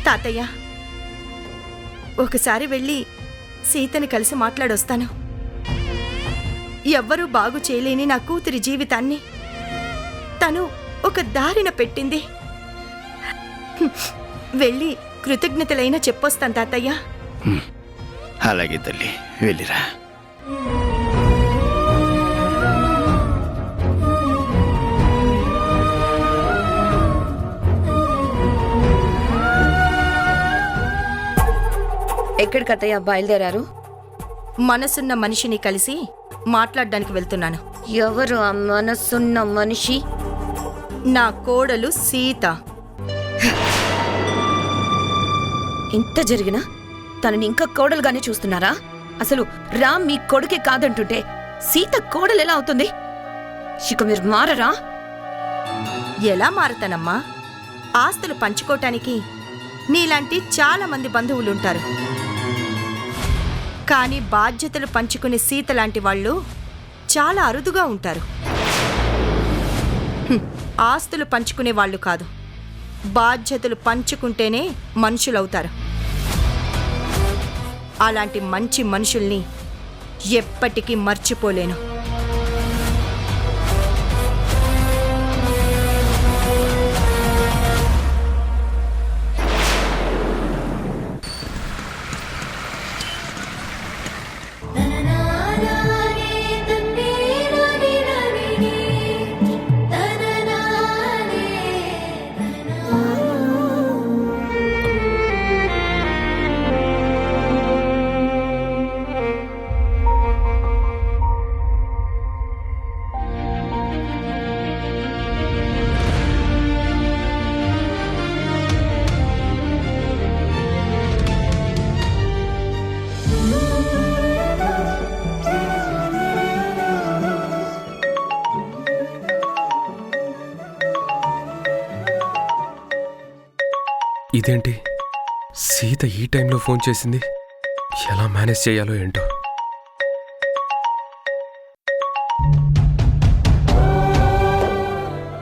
తాతయ్య, ఒకసారి వెళ్ళి సీతని కలిసి మాట్లాడొస్తాను. ఎవ్వరూ బాగు చేయలేని నా కూతురి జీవితాన్ని తను ఒక దారిన పెట్టింది. వెళ్ళి కృతజ్ఞతలైనా చెప్పొస్తాను తాతయ్య. అలాగే తల్లి, వెళ్ళిరా. ఎక్కడికి అత్తయ్య బయలుదేరారు? మనసున్న మనిషిని కలిసి మాట్లాడడానికి వెళ్తున్నాను. ఎవరు ఆ మనసున్న మనిషి? నా కోడలు సీత. ఇంత జరిగినా తనని ఇంకా కోడలుగానే చూస్తున్నారా? అసలు రామ్ మీ కొడుకే కాదంటుంటే సీత కోడలు ఎలా అవుతుంది? ఇక మీరు మారరా? ఎలా మారతానమ్మా? ఆస్తులు పంచుకోటానికి నీలాంటి చాలా మంది బంధువులుంటారు. కానీ బాధ్యతలు పంచుకునే సీత లాంటి వాళ్ళు చాలా అరుదుగా ఉంటారు. ఆస్తులు పంచుకునే వాళ్ళు కాదు, బాధ్యతలు పంచుకుంటేనే మనుషులవుతారు. అలాంటి మంచి మనుషుల్ని ఎప్పటికీ మర్చిపోలేను. ఇదేంటి, సీత ఈ టైంలో ఫోన్ చేసింది? ఎలా మేనేజ్ చేయాలో ఏంటో.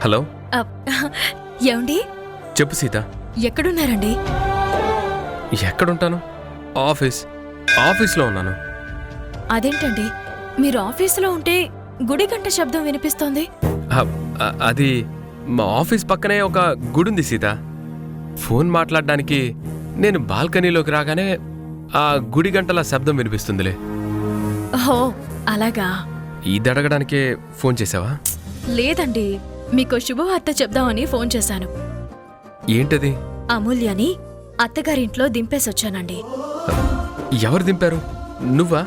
హలో, ఏమండి? చెప్పు సీత. ఎక్కడున్నారండి? ఎక్కడుంటాను? ఆఫీస్లో ఉన్నాను. అదేంటండి, మీరు ఆఫీసులో ఉంటే గుడి గంట శబ్దం వినిపిస్తోంది. అది మా ఆఫీస్ పక్కనే ఒక గుడి ఉంది సీత. ఫోన్ మాట్లాడడానికి నేను బాల్కనీలోకి రాగానే ఆ గుడి గంటల శబ్దం వినిపిస్తుందిలే. ఓహో, అలాగా. ఇది అడగడానికే ఫోన్ చేసావా? లేదండి, మీకు శుభవార్త చెప్దామని ఫోన్ చేశాను. ఏంటది? అమూల్యని అత్తగారింట్లో దింపేసొచ్చానండి. ఎవరు దింపారు? నువ్వా?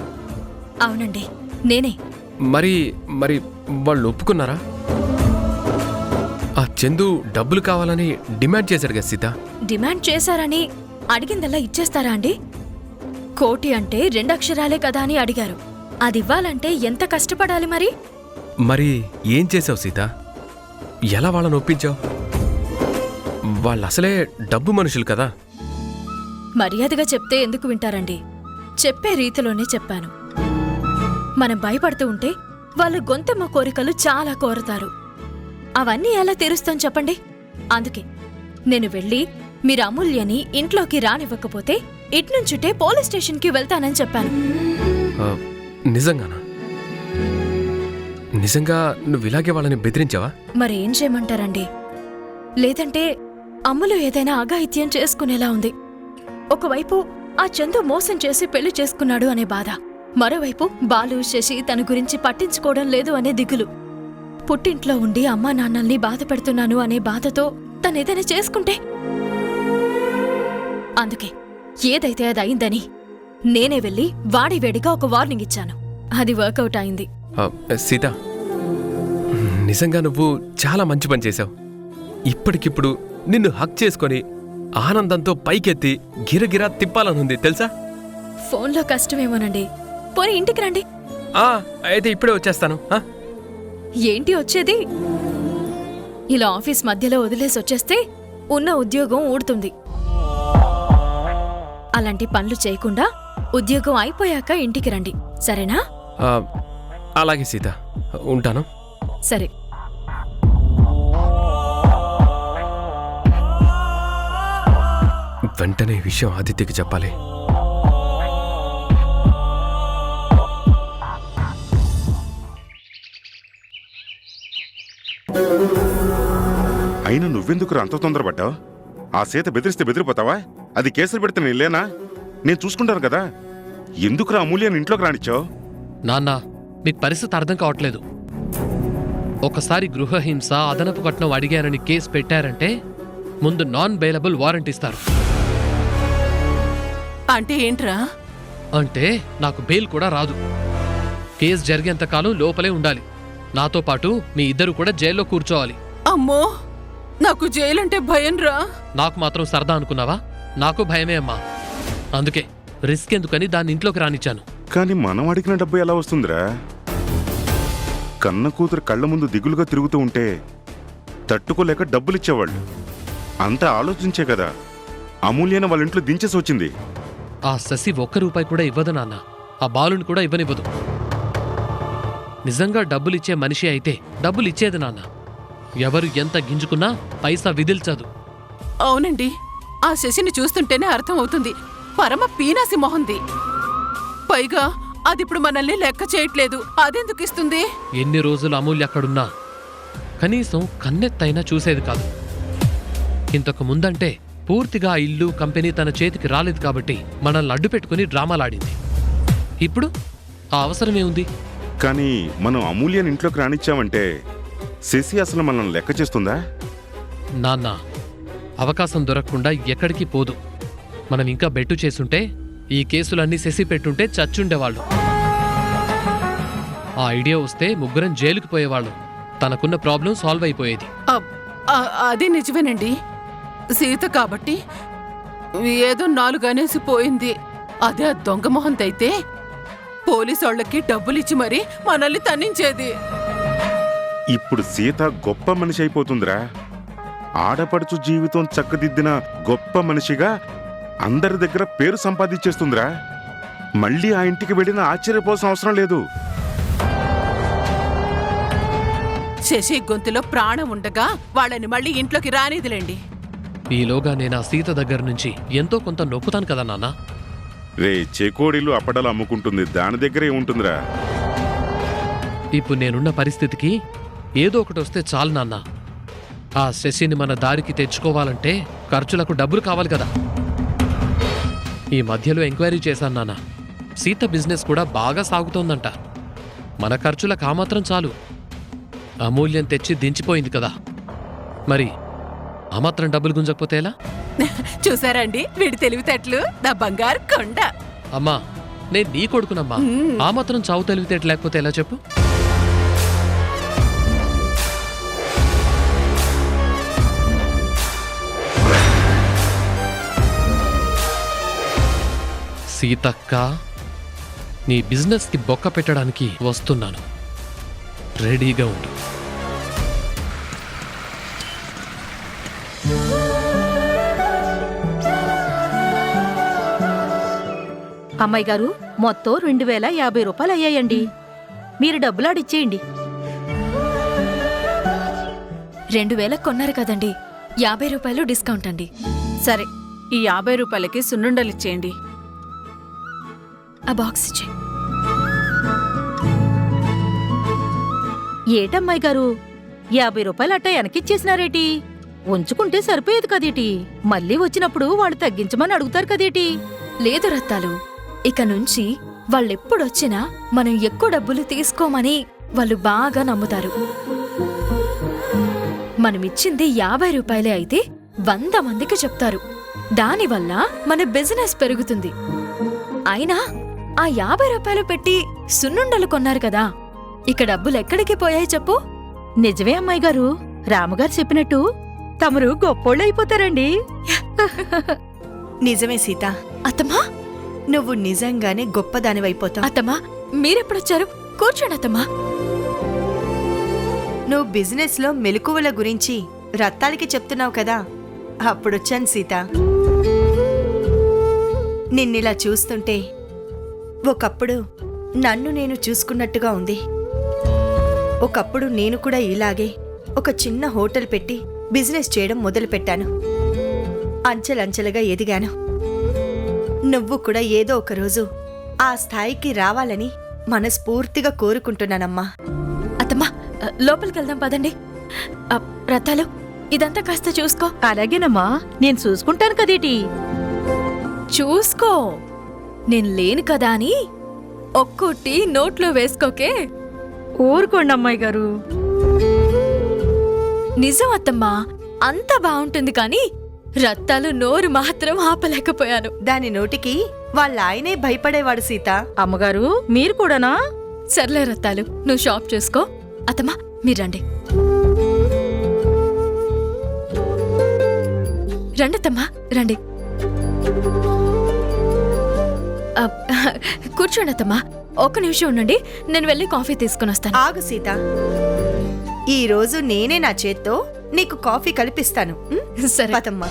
అవునండి, నేనే. మరి మరి వాళ్ళు ఒప్పుకున్నారా? ఆ చందు డబ్బులు కావాలని డిమాండ్ చేశాడు కదా సీత. డిమాండ్ చేశారని అడిగిందల్లా ఇచ్చేస్తారా అండి? 1 కోటి అంటే 2 అక్షరాలే కదా అని అడిగారు. అదివ్వాలంటే ఎంత కష్టపడాలి మరి? మరి ఏం చేసావు సీత? ఎలా వాళ్ళని ఒప్పించావు? వాళ్ళసలే డబ్బు మనుషులు కదా. మర్యాదగా చెప్తే ఎందుకు వింటారండి? చెప్పే రీతిలోనే చెప్పాను. మనం భయపడుతూ ఉంటే వాళ్ళు గొంతెమ్మ కోరికలు చాలా కోరతారు. అవన్నీ ఎలా తీరుస్తాం చెప్పండి? అందుకే నేను వెళ్ళి మీరు అమూల్యని ఇంట్లోకి రానివ్వకపోతే ఇట్నుంచుటే పోలీస్ స్టేషన్కి వెళ్తానని చెప్పాను. నిజంగానా? నిజంగా నువ్విలాగే వాళ్ళని బెదిరించావా? మరేం చేయమంటారండి? లేదంటే అమ్ములు ఏదైనా అఘాయిత్యం చేసుకునేలా ఉంది. ఒకవైపు ఆ చందు మోసం చేసి పెళ్లి చేసుకున్నాడు అనే బాధ, మరోవైపు బాలు శశి తన గురించి పట్టించుకోవడం లేదు అనే దిగులు. పుట్టింట్లో ఉండి అమ్మా నాన్నల్ని బాధ పెడుతున్నాను అనే బాధతో తనేదైనా చేసుకుంటే. అందుకే ఏదైతే అది అయిందని నేనే వెళ్ళి వాడివేడిగా ఒక వార్నింగ్ ఇచ్చాను. అది వర్కౌట్ అయింది. సీత, నిజంగా నువ్వు చాలా మంచి పని చేశావు. ఇప్పటికిప్పుడు నిన్ను హక్ చేసుకొని ఆనందంతో పైకెత్తి గిరగిరా తిప్పాలనుంది తెలుసా? ఫోన్లో కష్టమేమోనండి, పోనీ ఇంటికి రండి. అయితే ఇప్పుడే వచ్చేస్తాను. ఏంటి వచ్చేది? ఇలా ఆఫీస్ మధ్యలో వదిలేసి వచ్చేస్తే ఉన్న ఉద్యోగం ఊడుతుంది. అలాంటి పనులు చేయకుండా ఉద్యోగం అయిపోయాక ఇంటికి రండి, సరేనా? అలాగే సీత. ఉంటాను. సరే. వెంటనే ఈ విషయం ఆదిత్యకి చెప్పాలి. అయినా నువ్వెందుకు అంత తొందరపడ్డావు? ఆ సీత బెదిరిస్తే బెదిరిపోతావా? అది కేసులు పెడితే నేను లేనా? నేను చూసుకుంటాను కదా. ఎందుకురా అమూల్యాన్ని ఇంట్లోకి రానిచ్చావు? నాన్న, మీకు పరిస్థితి అర్థం కావట్లేదు. ఒకసారి గృహహింస, అదనపు కట్నం అడిగారని కేసు పెట్టారంటే ముందు నాన్ బెయిలబుల్ వారెంట్ ఇస్తారు. అంటే ఏంట్రా? అంటే నాకు బెయిల్ కూడా రాదు. కేసు జరిగేంతకాలం లోపలే ఉండాలి. నాతో పాటు మీ ఇద్దరు కూడా జైల్లో కూర్చోవాలి. అమ్మో, నాకు జైలంటే భయం రా. నాకు మాత్రం సరదా అనుకున్నావా? నాకు భయమే అమ్మా. అందుకే రిస్క్ ఎందుకని దాన్ని ఇంట్లోకి రానిచ్చాను. కానీ మనం అడిగిన డబ్బు ఎలా వస్తుందిరా? కన్న కూతురు కళ్ళ ముందు దిగులుగా తిరుగుతూ ఉంటే తట్టుకోలేక డబ్బులిచ్చేవాళ్ళు. అంతా ఆలోచించే కదా అమూల్యన వాళ్ళ ఇంట్లో దించేసి వచ్చింది. ఆ శశి ₹1 కూడా ఇవ్వదు నాన్న. ఆ బాలుని కూడా ఇవ్వనివ్వదు. నిజంగా డబ్బులిచ్చే మనిషి అయితే డబ్బులిచ్చేది నాన్న. ఎవరు ఎంత గింజుకున్నా పైసా విదిల్చదు. అవునండి, ఆ శశిని చూస్తుంటేనే అర్థం అవుతుంది. పరమ పీనాసి మొహంది. పైగా అదిప్పుడు మనల్ని లెక్క చేయట్లేదు. అదెందుకు ఇస్తుంది? ఎన్ని రోజులు అమూల్య అక్కడున్నా కనీసం కన్నెత్తైనా చూసేది కాదు. ఇంతకు ముందంటే పూర్తిగా ఆ ఇల్లు, కంపెనీ తన చేతికి రాలేదు కాబట్టి మనల్ని అడ్డు పెట్టుకుని డ్రామాలాడింది. ఇప్పుడు ఆ అవసరమే ఉంది. కానీ మనం అమూల్యని ఇంట్లోకి రానిచ్చామంటే శశి అసలు మనల్ని లెక్క చేస్తుందా? నాన్న, అవకాశం దొరకకుండా ఎక్కడికి పోదు. మనం ఇంకా బెట్టు చేసుంటే ఈ కేసులన్నీ శశి పెట్టుంటే చచ్చుండేవాళ్ళు. ఆ ఐడియా వస్తే ముగ్గురం జైలుకి పోయేవాళ్ళం. తనకున్న ప్రాబ్లం సాల్వ్ అయిపోయేది. అదే నిజమేనండి. సీత కాబట్టి ఏదో 4 అనేసి పోయింది. అదే ఆ దొంగ మొహంతైతే పోలీసోళ్ళకి డబ్బులిచ్చి మరీ మనల్ని తన్నించేది. ఇప్పుడు సీత గొప్ప మనిషి అయిపోతుందిరా. ఆడపడుచు జీవితం చక్కదిద్దిన గొప్ప మనిషిగా అందరి దగ్గర పేరు సంపాదించేస్తుందిరా. మళ్ళీ ఆ ఇంటికి వెళ్ళిన ఆశ్చర్యపోవాల్సిన అవసరం లేదు. శశి గొంతులో ప్రాణం ఉండగా వాళ్ళని మళ్ళీ ఇంట్లోకి రానిదిలేండి. ఈలోగా నేను ఆ సీత దగ్గర నుంచి ఎంతో కొంత నొక్కుతాను కదా నాన్న. రే, చెకోడీలు అప్పడాలు అమ్ముకుంటుంది, దాని దగ్గరే ఉంటుందిరా. ఇప్పుడు నేనున్న పరిస్థితికి ఏదో ఒకటి వస్తే చాలు నాన్న. ఆ శశిని మన దారికి తెచ్చుకోవాలంటే ఖర్చులకు డబ్బులు కావాలి కదా. ఈ మధ్యలో ఎంక్వైరీ చేశాను నాన్న. సీత బిజినెస్ కూడా బాగా సాగుతోందంట. మన ఖర్చులకు ఆ మాత్రం చాలు. అమూల్యం తెచ్చి దించిపోయింది కదా, మరి ఆ మాత్రం డబ్బులు గుంజకపోతే ఎలా? చూసారండి వీడి తెలివితేటలు, నా బంగారు కొండ. అమ్మా, నేను నీ కొడుకునమ్మా. ఆ మాత్రం చావు తెలివితేట లేకపోతే ఎలా చెప్పు? సీతక్క, నీ బిజినెస్కి బొక్క పెట్టడానికి వస్తున్నాను. రెడీగా ఉండు. అమ్మాయి గారు, మొత్తం 2050 రూపాయలు అయ్యాయండి. మీరు డబ్బులాడిచ్చేయండి. 2000 కొన్నారు కదండి, ₹50 డిస్కౌంట్ అండి. సరే, ఈ 50 రూపాయలకి సున్నుండలిచ్చేయండి. ఆ బాక్స్ ఇచ్చే. ఏటమ్మాయి గారు, 50 రూపాయలు అట్ట వెనకిచ్చేసినారేటి? ఉంచుకుంటే సరిపోయేది కదేటి? మళ్ళీ వచ్చినప్పుడు వాళ్ళు తగ్గించమని అడుగుతారు కదేటి? లేదు రత్తాలు, ఇక నుంచి వాళ్ళెప్పుడొచ్చినా మనం ఎక్కువ డబ్బులు తీసుకోమని వాళ్ళు బాగా నమ్ముతారు. మనమిచ్చింది 50 రూపాయలే అయితే 100 మందికి చెప్తారు. దానివల్ల మన బిజినెస్ పెరుగుతుంది. అయినా ఆ 50 రూపాయలు పెట్టి సున్నుండలు కొన్నారు కదా, ఇక డబ్బులు ఎక్కడికి పోయాయి చెప్పు? నిజమే అమ్మాయి గారు, రాముగారు చెప్పినట్టు తమరు గొప్పోళ్ళు అయిపోతారండి. నిజమే సీత, అత్తమ్మా, నువ్వు నిజంగానే గొప్పదానివైపోతావు. అత్తమ్మా, మీరెప్పుడొచ్చారు? కూర్చోండి అత్తమ్మా. నువ్వు బిజినెస్ లో మెలకువల గురించి రత్తాలకి చెప్తున్నావు కదా, అప్పుడొచ్చాను సీత. నిన్నిలా చూస్తుంటే ఒకప్పుడు నన్ను నేను చూసుకున్నట్టుగా ఉంది. ఒకప్పుడు నేను కూడా ఇలాగే ఒక చిన్న హోటల్ పెట్టి బిజినెస్ చేయడం మొదలుపెట్టాను. అంచెలంచెలుగా ఎదిగాను. నువ్వు కూడా ఏదో ఒక రోజు ఆ స్థాయికి రావాలని మనస్ఫూర్తిగా కోరుకుంటున్నానమ్మా. అత్తమ్మా, లోపలికి వెళ్దాం పదండి. రత్తాలు, ఇదంతా కాస్త చూసుకో. అలాగేనమ్మా, నేను చూసుకుంటాను కదేటి. చూసుకో, నేను లేను కదా అని ఒక్కొట్టి నోట్లో వేసుకోకే. ఊరుకోండి అమ్మాయి గారు. నిజం అత్తమ్మా, అంత బాగుంటుంది కానీ రత్తాలు నోరు మాత్రం ఆపలేకపోయాను. దాని నోటికి వాళ్ళ ఆయనే భయపడేవాడు సీత. అమ్మగారు, మీరు కూడానా? సర్లే రత్తాలు, నువ్వు షాప్ చూసుకో. అత్తమ్మా, మీరు రండి. రండత్తమ్మా, రండి. కూర్చోండి అత్తమ్మా, ఒక్క నిమిషం ఉండండి, నేను వెళ్ళి కాఫీ తీసుకుని వస్తాను. ఆగు సీత, ఈ రోజు నేనే నా చేత్తో నీకు కాఫీ కలిపిస్తాను. సరే. పదమ్మా.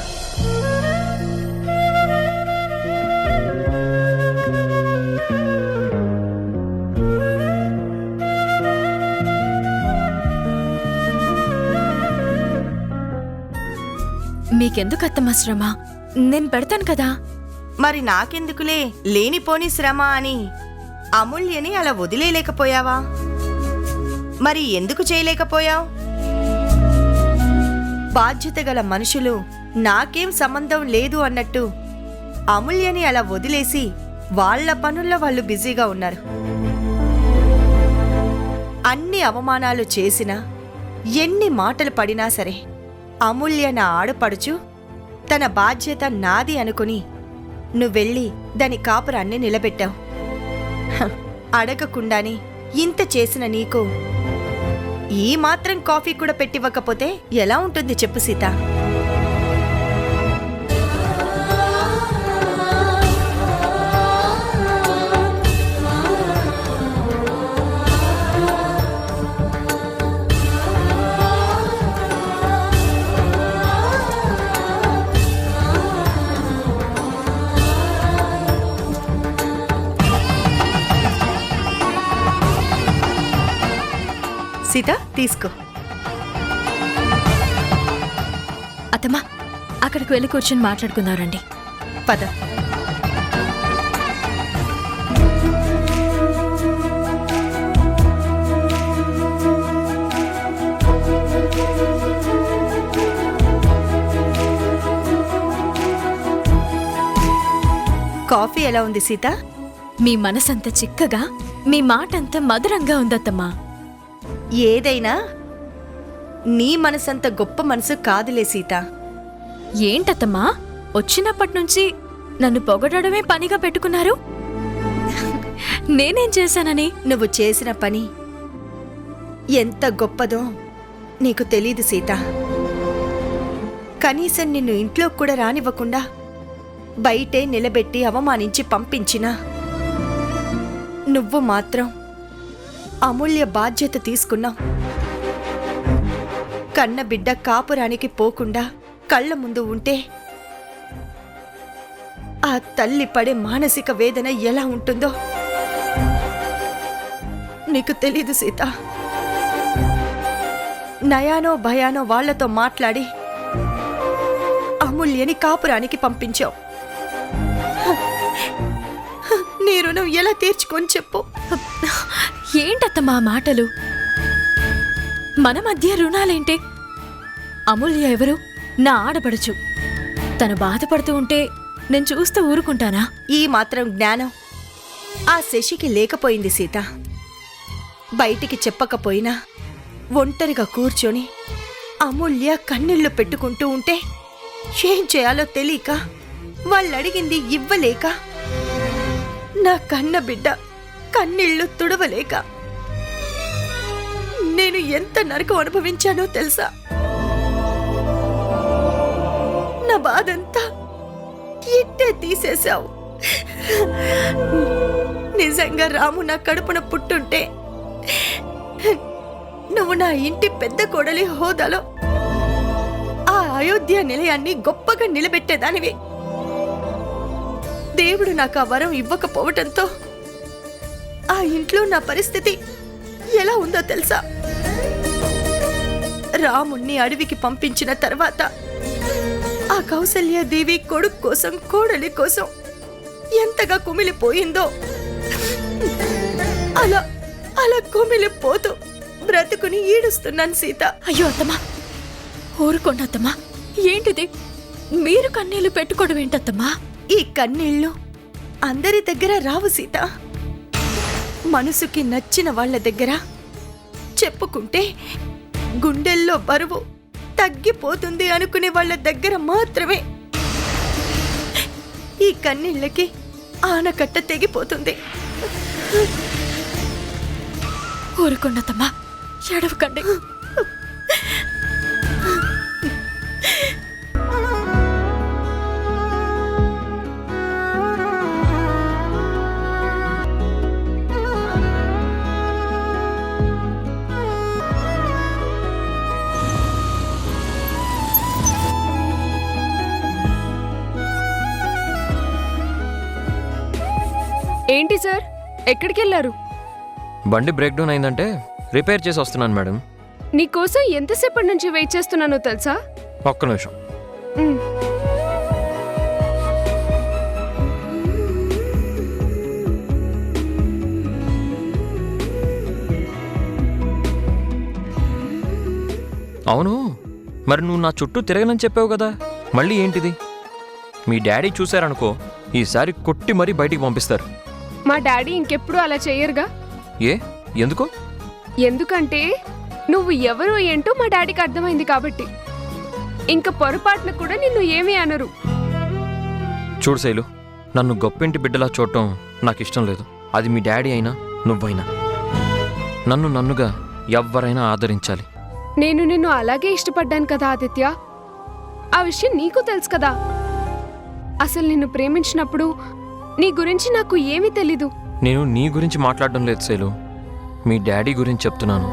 మీకెందుకు అత్తమ్మా శ్రమ, నేను పెడతాను కదా. మరి నాకెందుకులే లేనిపోని శ్రమ అని అమూల్యని అలా వదిలేయలేకపోయావా? మరి ఎందుకు చేయలేకపోయావు? బాధ్యత గల మనుషులు నాకేం సంబంధం లేదు అన్నట్టు అమూల్యని అలా వదిలేసి వాళ్ళ పనుల్లో వాళ్ళు బిజీగా ఉన్నారు. అన్ని అవమానాలు చేసినా, ఎన్ని మాటలు పడినా సరే అమూల్య నా ఆడపడుచు, తన బాధ్యత నాది అనుకుని నువ్వెళ్ళి దాని కాపురాన్ని నిలబెట్టావు. అడగకుండానే ఇంత చేసిన నీకు ఈ మాత్రం కాఫీ కూడా పెట్టివ్వకపోతే ఎలా ఉంటుంది చెప్పు సీత? సీత, తీసుకో. అత్తమ్మా, అక్కడికి వెళ్ళి కూర్చొని మాట్లాడుకుందారండి. పద. కాఫీ ఎలా ఉంది సీత? మీ మనసంత చిక్కగా, మీ మాటంత మధురంగా ఉందత్తమ్మా. ఏదైనా నీ మనసంత గొప్ప మనసు కాదులే సీత. ఏంటత్తమ్మా, వచ్చినప్పటి నుంచి నన్ను పొగడమే పనిగా పెట్టుకున్నారు? నేనేం చేశానని? నువ్వు చేసిన పని ఎంత గొప్పదో నీకు తెలీదు సీత. కనీసం నిన్ను ఇంట్లో కూడా రానివ్వకుండా బయటే నిలబెట్టి అవమానించి పంపించినా నువ్వు మాత్రం అమూల్య బాధ్యత తీసుకున్నావు. కన్న బిడ్డ కాపురానికి పోకుండా కళ్ళ ముందు ఉంటే ఆ తల్లి పడే మానసిక వేదన ఎలా ఉంటుందో నీకు తెలీదు సీత. నయానో భయానో వాళ్లతో మాట్లాడి అమూల్యని కాపురానికి పంపించావు. నీ రుణం ఎలా తీర్చుకొని చెప్పు? ఏంటత్తమ్మా మాటలు? మన మధ్య రుణాలేంటి? అమూల్య ఎవరు? నా ఆడపడుచు. తను బాధపడుతూ ఉంటే నేను చూస్తూ ఊరుకుంటానా? ఈ మాత్రం జ్ఞానం ఆ శశికి లేకపోయింది సీత. బయటికి చెప్పకపోయినా ఒంటరిగా కూర్చొని అమూల్య కన్నీళ్లు పెట్టుకుంటూ ఉంటే ఏం చేయాలో తెలియక, వాళ్ళడిగింది ఇవ్వలేక, నా కన్న బిడ్డ కన్నీళ్లు తుడవలేక నేను ఎంత నరకం అనుభవించానో తెలుసా? నా బాధంతా ఇట్టే తీసేశావు. నిజంగా రాము నా కడుపున పుట్టుంటే నువ్వు నా ఇంటి పెద్ద కోడలి హోదాలో ఆ అయోధ్య నిలయాన్ని గొప్పగా నిలబెట్టేదానివి. దేవుడు నాకు ఆ వరం ఇవ్వకపోవటంతో ఆ ఇంట్లో నా పరిస్థితి ఎలా ఉందో తెలుసా? రాముణ్ణి అడవికి పంపించిన తర్వాత ఆ కౌసల్యాదేవి కొడుకు కోసం కోడలి కోసం ఎంతగా కుమిలిపోయిందో అలా అలా కుమిలిపోతూ బ్రతుకుని ఈడుస్తున్నాను సీత. అయ్యో అత్తమ్మా, ఊరుకోండి అత్తమ్మా. ఏంటిది మీరు కన్నీళ్లు పెట్టుకోవడం ఏంటత్తమ్మా? ఈ కన్నీళ్ళు అందరి దగ్గర రావు సీత. మనసుకి నచ్చిన వాళ్ళ దగ్గర చెప్పుకుంటే గుండెల్లో బరువు తగ్గిపోతుంది అనుకునే వాళ్ళ దగ్గర మాత్రమే ఈ కన్నీళ్ళకి ఆనకట్ట తెగిపోతుంది. ఊరుకోండి అత్తమ్మా, ఏడవకండి. ఏంటి సార్, ఎక్కడికి వెళ్ళారు? బండి బ్రేక్ డౌన్ అయిందంటే రిపేర్ చేసి వస్తున్నాను మేడం. నీకోసం ఎంతసేపటి నుంచి వెయిట్ చేస్తున్నానో తెలుసా? ఒక్క నిమిషం. ఉమ్. అవును, మరి నువ్వు నా చుట్టూ తిరగనని చెప్పావు కదా, మళ్ళీ ఏంటిది? మీ డాడీ చూశారనుకో, ఈసారి కొట్టి మరీ బయటికి పంపిస్తారు. మా డాడీ ఇంకెప్పుడు అలా చెయ్యరుగా. ఏ, ఎందుకు? ఎందుకంటే నువ్వు ఎవరు ఏంటో మా డాడీకి అర్థమైంది కాబట్టి. ఇంక పొరపాటున కూడా నిన్ను ఏమీ అనరు. చూడు శైలు, నన్ను గొప్పింటి బిడ్డలా చూడటం నాకు ఇష్టం లేదు. అది మీ డాడీ అయినా నువ్వైనా. నన్ను నన్నుగా ఎవ్వరైనా ఆదరించాలి. నేను నిన్ను అలాగే ఇష్టపడ్డాను కదా ఆదిత్య, ఆ విషయం నీకు తెలుసు కదా. అసలు నిన్ను ప్రేమించినప్పుడు నీ గురించి నాకు ఏమీ తెలీదు. నేను నీ గురించి మాట్లాడడం లేదు శైలు, మీ డాడీ గురించి చెప్తున్నాను.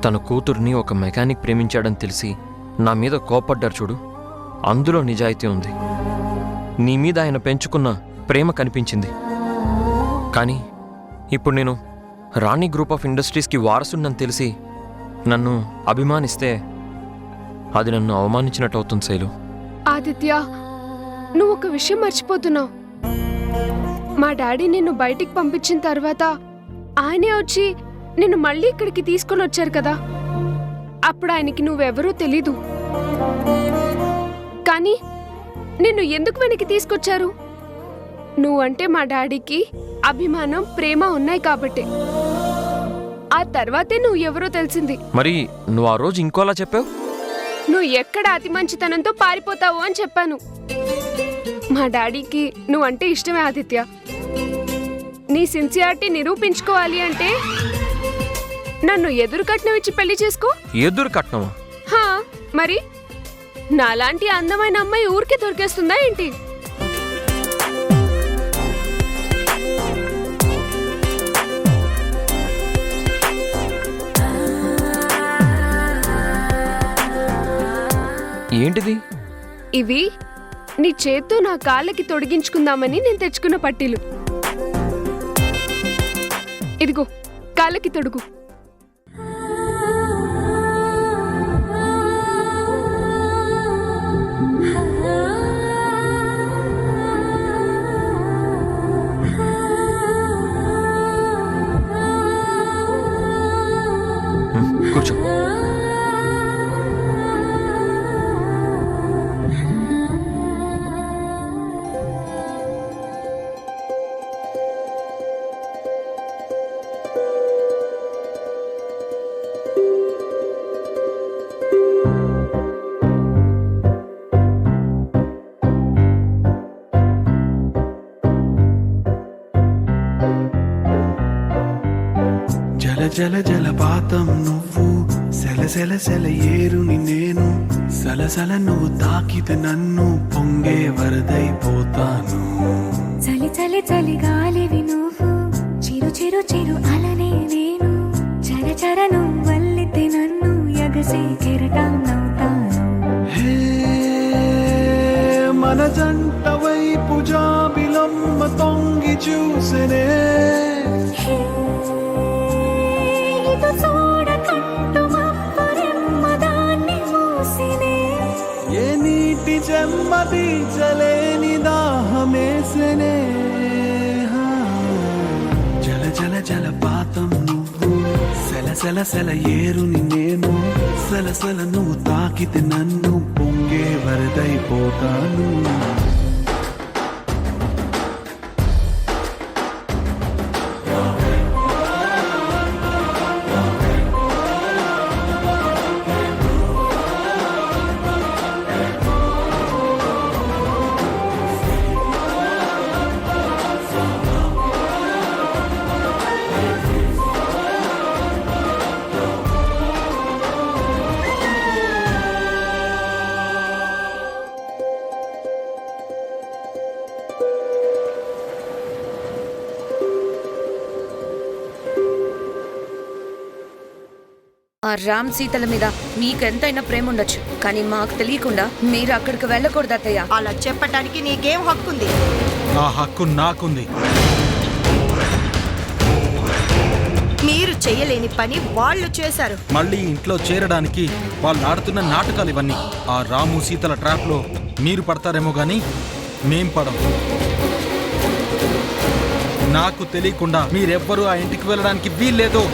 తన కూతుర్ని ఒక మెకానిక్ ప్రేమించాడని తెలిసి నా మీద కోపడ్డారు చూడు, అందులో నిజాయితీ ఉంది. నీ మీద ఆయన పెంచుకున్న ప్రేమ కనిపించింది. కానీ ఇప్పుడు నేను రాణి గ్రూప్ ఆఫ్ ఇండస్ట్రీస్కి వారసున్నని తెలిసి నన్ను అభిమానిస్తే అది నన్ను అవమానించినట్టు అవుతుంది శైలు. ఆదిత్య, నువ్వు ఒక విషయం మర్చిపోతున్నావు. మా డాడీ నిన్ను బయటికి పంపించిన తర్వాత ఆయనే వచ్చి నిన్ను మళ్ళీ ఇక్కడికి తీసుకొని వచ్చారు కదా. అప్పుడు ఆయనకి నువ్వెవరూ తెలీదు. కానీ నిన్ను ఎందుకు వెనక్కి తీసుకొచ్చారు? నువ్వంటే మా డాడీకి అభిమానం, ప్రేమ ఉన్నాయి కాబట్టి. ఆ తర్వాతే నువ్వు ఎవరో తెలిసింది. మరి నువ్వు ఆ రోజు ఇంకోలా చెప్పావు. నువ్వు ఎక్కడ అతి మంచితనంతో పారిపోతావు అని చెప్పాను. మా డాడీకి నువ్వంటే ఇష్టమే ఆదిత్య. నీ సిన్సియారిటీ నిరూపించుకోవాలి అంటే నన్ను ఎదురు కట్నం ఇచ్చి పెళ్లి చేసుకో. ఎదురు కట్నమా? హా, మరి నాలాంటి అందమైన అమ్మాయి ఊరికే దొరికేస్తుందా ఏంటి? ఏంటిది? ఇవి నీ చేత్తో నా కాళ్ళకి తొడిగించుకుందామని నేను తెచ్చుకున్న పట్టీలు. ఇదిగో, కాళ్ళకి తొడుగు. కూర్చో. జల జల జలపాతం నువ్వు, సెల సెల సెల ఏరుని నేను, సలసల నువ్వు తాకితే నన్ను పొంగే వరదైపోతాను. చలి చలి చలి గాలివి నువ్వు, చిరు చిరు చిరు అలనే నేను, చర చర నువ్వల్లితే నన్ను ఎగసి కెరటం నవ్వుతాను. హే మన జంట వైపు జాబిలమ్మ తొంగి చూసనే, ఇటు చూడకంటూ మబ్బు తీర్చలేని దాహమేసనే జల జల జలపాతం నువ్వు సెల సెల సెల ఏరుని నేను సలసల నువ్వు తాకితే నన్ను పొంగే వరదైపోతాను ఆ రామ్ సీతల మీద మీకెంతైనా ప్రేమ ఉండొచ్చు, కానీ మాకు తెలియకుండా మీరు అక్కడికి వెళ్ళకూడదు అత్తయ్య. అలా చెప్పటానికి నీకేం హక్కుంది? ఆ హక్కు నాకుంది. మీరు చేయలేని పని వాళ్ళు చేశారు. మళ్ళీ ఇంట్లో చేరడానికి వాళ్ళు ఆడుతున్న నాటకాలు ఇవన్నీ. ఆ రాము సీతల ట్రాప్లో మీరు పడతారేమో గాని మేం పడం. నాకు తెలియకుండా మీరెవ్వరూ ఆ ఇంటికి వెళ్ళడానికి వీల్లేదు.